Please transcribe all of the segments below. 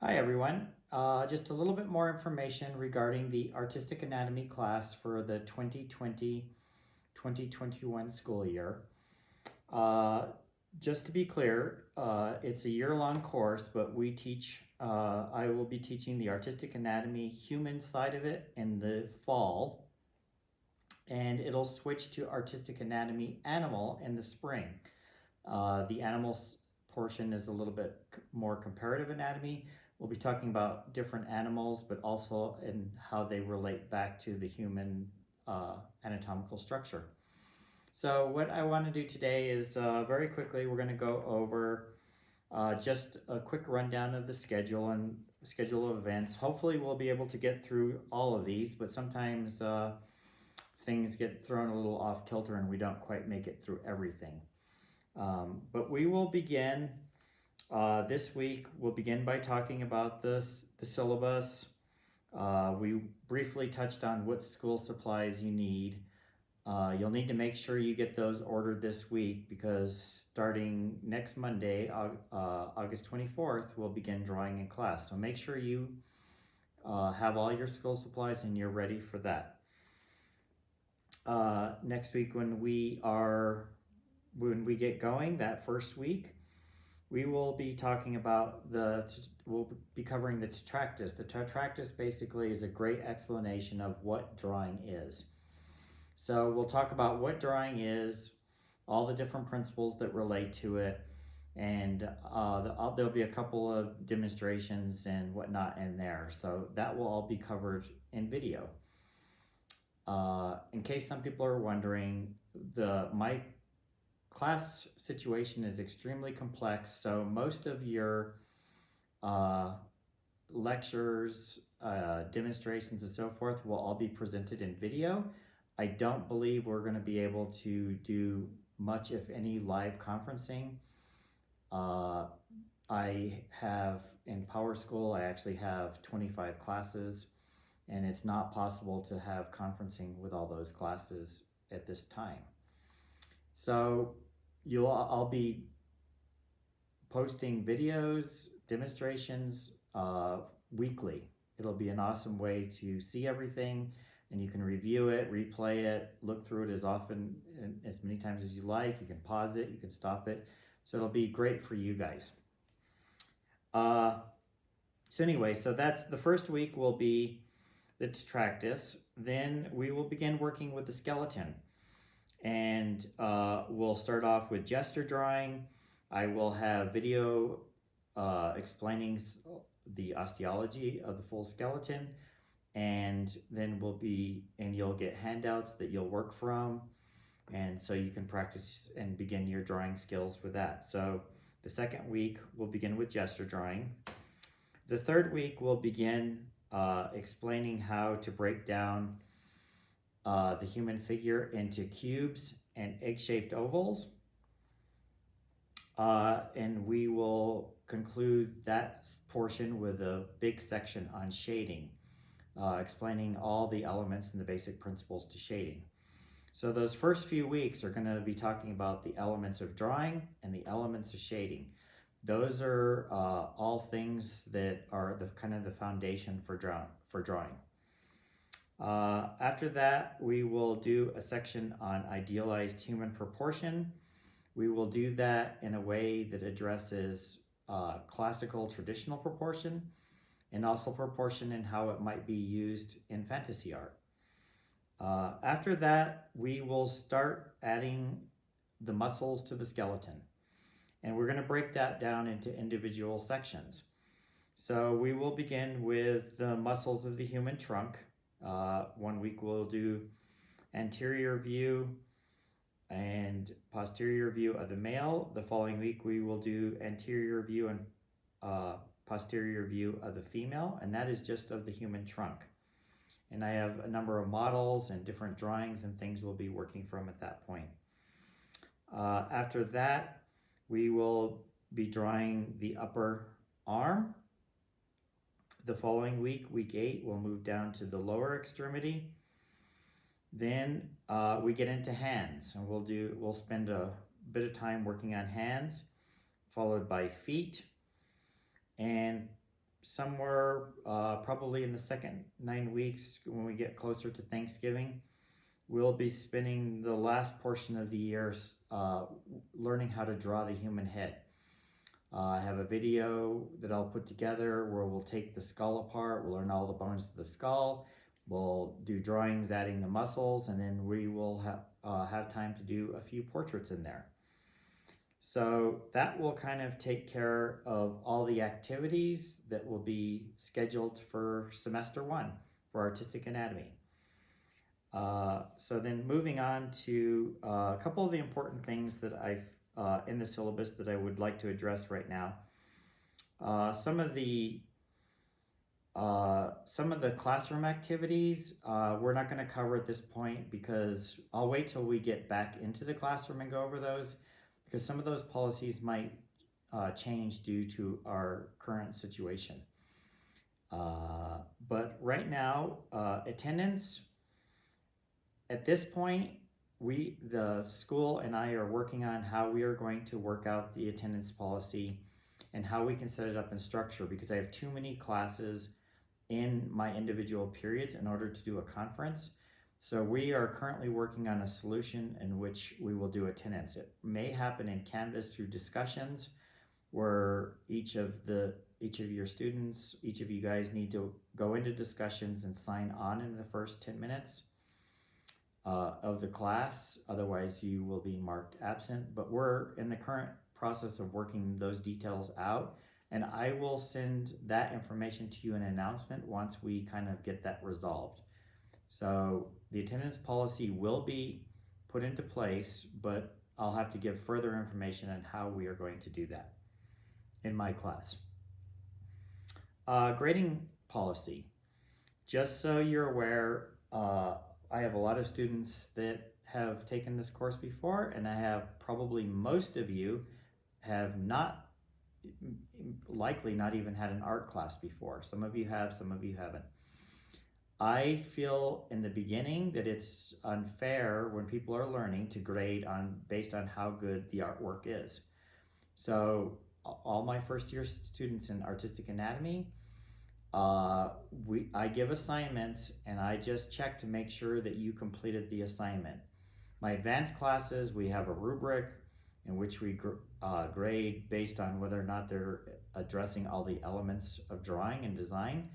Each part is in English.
Hi everyone. Just a little bit more information regarding the Artistic Anatomy class for the 2020-2021 school year. Uh, just to be clear, it's a year-long course, but I will be teaching the Artistic Anatomy human side of it in the fall, and it'll switch to Artistic Anatomy animal in the spring. The animals portion is a little bit more comparative anatomy. We'll be talking about different animals, but also in how they relate back to the human anatomical structure. So what I want to do today is very quickly, we're going to go over just a quick rundown of the schedule and schedule of events. Hopefully we'll be able to get through all of these, but sometimes things get thrown a little off kilter and we don't quite make it through everything. But we will begin this week. We'll begin by talking about the syllabus. We briefly touched on what school supplies you need. You'll need to make sure you get those ordered this week because starting next Monday, August 24th, we'll begin drawing in class. So make sure you have all your school supplies and you're ready for that. Next week when we get going, that first week, we will be talking about we'll be covering the tetractys. The tetractys basically is a great explanation of what drawing is. So we'll talk about what drawing is, all the different principles that relate to it, and there'll be a couple of demonstrations and whatnot in there. So that will all be covered in video. In case some people are wondering, my class situation is extremely complex, so most of your lectures, demonstrations, and so forth will all be presented in video. I don't believe we're going to be able to do much, if any, live conferencing. I have, in Power School, I actually have 25 classes, and it's not possible to have conferencing with all those classes at this time. So I'll be posting videos, demonstrations weekly. It'll be an awesome way to see everything, and you can review it, replay it, look through it as often and as many times as you like. You can pause it, you can stop it. So it'll be great for you guys. So anyway, so that's the first week will be the tetractys. Then we will begin working with the skeleton. And we'll start off with gesture drawing. I will have video explaining the osteology of the full skeleton, and then you'll get handouts that you'll work from, and so you can practice and begin your drawing skills with that. So the second week we'll begin with gesture drawing. The third week we'll begin explaining how to break down the human figure into cubes and egg-shaped ovals. And we will conclude that portion with a big section on shading, explaining all the elements and the basic principles to shading. So those first few weeks are going to be talking about the elements of drawing and the elements of shading. Those are all things that are the kind of the foundation for drawing. After that, we will do a section on idealized human proportion. We will do that in a way that addresses classical traditional proportion and also proportion and how it might be used in fantasy art. After that, we will start adding the muscles to the skeleton, and we're going to break that down into individual sections. So we will begin with the muscles of the human trunk. One week we'll do anterior view and posterior view of the male. The following week we will do anterior view and posterior view of the female, and that is just of the human trunk. And I have a number of models and different drawings and things we'll be working from at that point. After that, we will be drawing the upper arm. The following week, week 8, we'll move down to the lower extremity. Then we get into hands, and we'll spend a bit of time working on hands, followed by feet, and somewhere probably in the second 9 weeks, when we get closer to Thanksgiving, we'll be spending the last portion of the year learning how to draw the human head. I have a video that I'll put together where we'll take the skull apart, we'll learn all the bones of the skull, we'll do drawings adding the muscles, and then we will have time to do a few portraits in there. So that will kind of take care of all the activities that will be scheduled for semester 1 for artistic anatomy. So then moving on to a couple of the important things that I've in the syllabus that I would like to address right now. Some of the classroom activities we're not going to cover at this point, because I'll wait till we get back into the classroom and go over those, because some of those policies might change due to our current situation. But right now, attendance, at this point, the school and I are working on how we are going to work out the attendance policy and how we can set it up in structure, because I have too many classes in my individual periods in order to do a conference. So we are currently working on a solution in which we will do attendance. It may happen in Canvas through discussions, where each of your students, each of you guys need to go into discussions and sign on in the first 10 minutes of the class. Otherwise you will be marked absent. But we're in the current process of working those details out, and I will send that information to you in an announcement once we kind of get that resolved. So the attendance policy will be put into place, but I'll have to give further information on how we are going to do that in my class. Grading policy. Just so you're aware, I have a lot of students that have taken this course before, and I have probably most of you have not, likely not even had an art class before. Some of you have, some of you haven't. I feel in the beginning that it's unfair when people are learning to grade based on how good the artwork is. So all my first year students in artistic anatomy, I give assignments and I just check to make sure that you completed the assignment. My advanced classes, we have a rubric in which we grade based on whether or not they're addressing all the elements of drawing and design.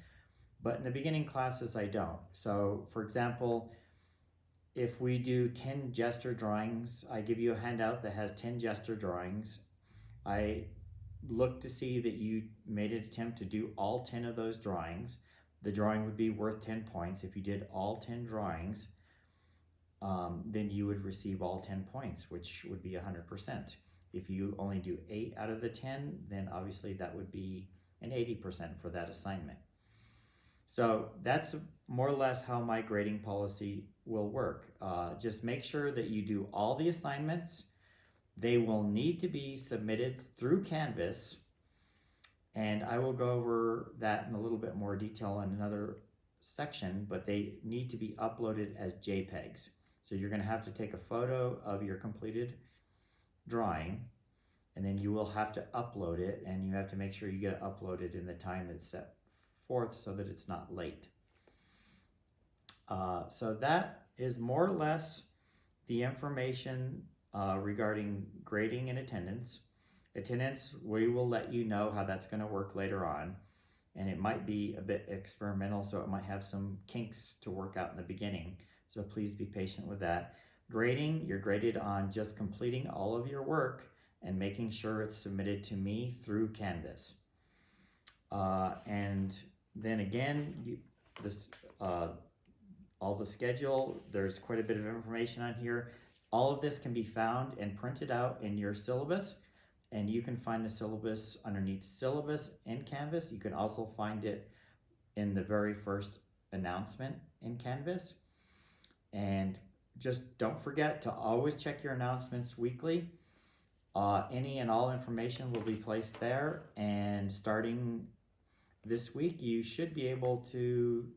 But in the beginning classes, I don't. So for example, if we do 10 gesture drawings, I give you a handout that has 10 gesture drawings. I look to see that you made an attempt to do all 10 of those drawings. The drawing would be worth 10 points. If you did all 10 drawings, then you would receive all 10 points, which would be 100%. If you only do 8 out of the 10, then obviously that would be an 80% for that assignment. So that's more or less how my grading policy will work. Just make sure that you do all the assignments. They will need to be submitted through Canvas, and I will go over that in a little bit more detail in another section, but they need to be uploaded as JPEGs. So you're going to have to take a photo of your completed drawing, and then you will have to upload it, and you have to make sure you get it uploaded in the time that's set forth so that it's not late. So that is more or less the information regarding grading and attendance. Attendance, we will let you know how that's going to work later on, and it might be a bit experimental, so it might have some kinks to work out in the beginning, so please be patient with that. Grading, you're graded on just completing all of your work and making sure it's submitted to me through Canvas. And then again, all the schedule, there's quite a bit of information on here. All of this can be found and printed out in your syllabus, and you can find the syllabus underneath Syllabus in Canvas. You can also find it in the very first announcement in Canvas. And just don't forget to always check your announcements weekly. Any and all information will be placed there, and starting this week, you should be able to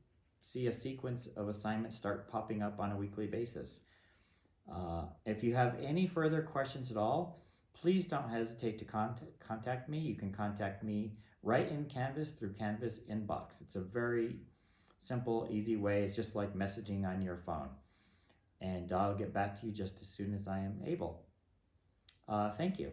see a sequence of assignments start popping up on a weekly basis. If you have any further questions at all, please don't hesitate to contact me. You can contact me right in Canvas through Canvas inbox. It's a very simple, easy way. It's just like messaging on your phone. And I'll get back to you just as soon as I am able. Thank you.